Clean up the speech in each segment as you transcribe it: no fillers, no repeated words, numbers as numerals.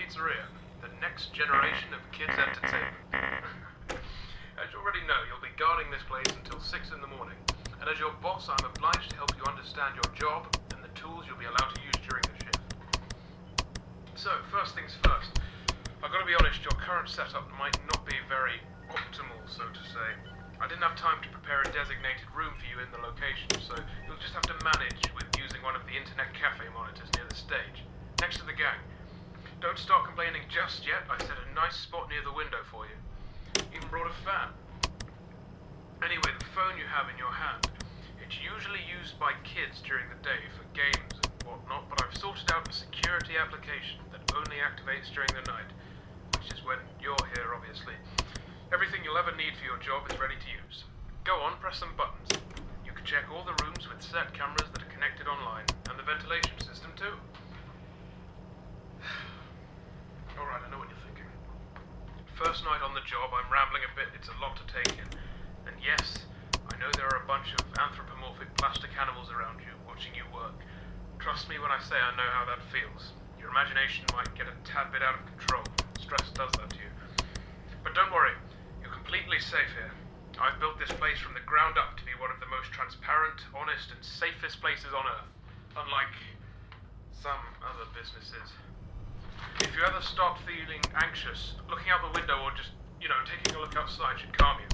pizzeria, the next generation of kids' entertainment. As you already know, you'll be guarding this place until 6 in the morning, and as your boss, I'm obliged to help you understand your job and the tools you'll be allowed to use during the shift. So, first things first, I've got to be honest, your current setup might not be very optimal, so to say. I didn't have time to prepare a designated room for you in the location, so you'll just have to manage with using one of the internet cafe monitors near the stage, next to the gang. Don't start complaining just yet. I set a nice spot near the window for you. Even brought a fan. Anyway, the phone you have in your hand, it's usually used by kids during the day for games and whatnot, but I've sorted out a security application that only activates during the night, which is when you're here, obviously. Everything you'll ever need for your job is ready to use. Go on, press some buttons. You can check all the rooms with set cameras that are connected online, and the ventilation system too. Alright, I know what you're thinking. First night on the job, I'm rambling a bit, it's a lot to take in. And yes, I know there are a bunch of anthropomorphic plastic animals around you, watching you work. Trust me when I say I know how that feels. Your imagination might get a tad bit out of control. Stress does that to you. But don't worry, you're completely safe here. I've built this place from the ground up to be one of the most transparent, honest, and safest places on Earth. Unlike some other businesses. If you ever start feeling anxious, looking out the window or just, taking a look outside should calm you.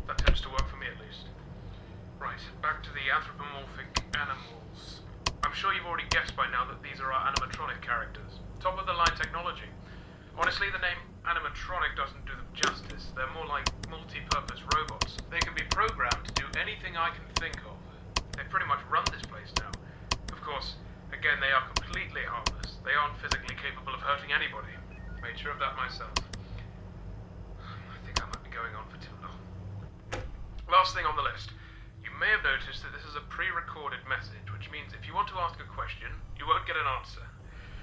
That tends to work for me at least. Right, back to the anthropomorphic animals. I'm sure you've already guessed by now that these are our animatronic characters. Top of the line technology. Honestly, the name animatronic doesn't do them justice. They're more like multi-purpose robots. They can be programmed to do anything I can think of. They pretty much run this place now. Of course, again, they are completely harmless. They aren't physically capable of hurting anybody. Made sure of that myself. I think I might be going on for too long. Last thing on the list. You may have noticed that this is a pre-recorded message, which means if you want to ask a question, you won't get an answer.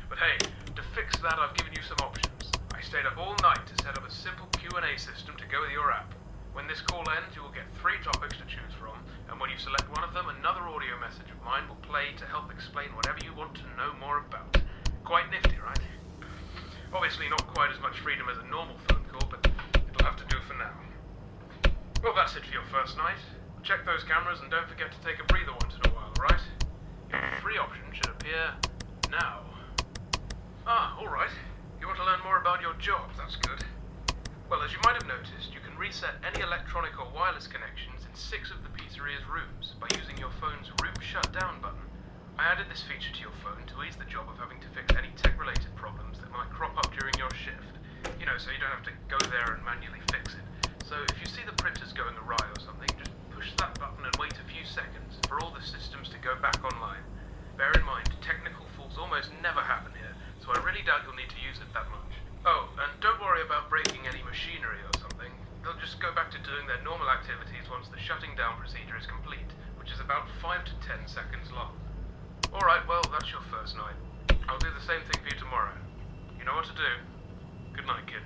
But hey, to fix that, I've given you some options. I stayed up all night to set up a simple Q&A system to go with your app. When this call ends, you will get 3 topics to choose from, and when you select one of them, another audio message of mine will play to help explain whatever you want to know more about. Quite nifty, right? Obviously not quite as much freedom as a normal phone call, but it'll have to do for now. Well, that's it for your first night. Check those cameras and don't forget to take a breather once in a while, right? Your free option should appear now. Alright. You want to learn more about your job, that's good. Well, as you might have noticed, you can reset any electronic or wireless connections in 6 of the pizzeria's rooms by using your phone's room shutdown button. I added this feature to your phone to ease the job of having to fix any tech-related problems that might crop up during your shift. So you don't have to go there and manually fix it. So if you see the printers going awry or something, just push that button and wait a few seconds for all the systems to go back online. Bear in mind, technical faults almost never happen here, so I really doubt you'll need to use it that much. Oh, and don't worry about breaking any machinery or something. They'll just go back to doing their normal activities once the shutting down procedure is complete, which is about 5 to 10 seconds long. Alright, well, that's your first night. I'll do the same thing for you tomorrow. You know what to do. Good night, kid.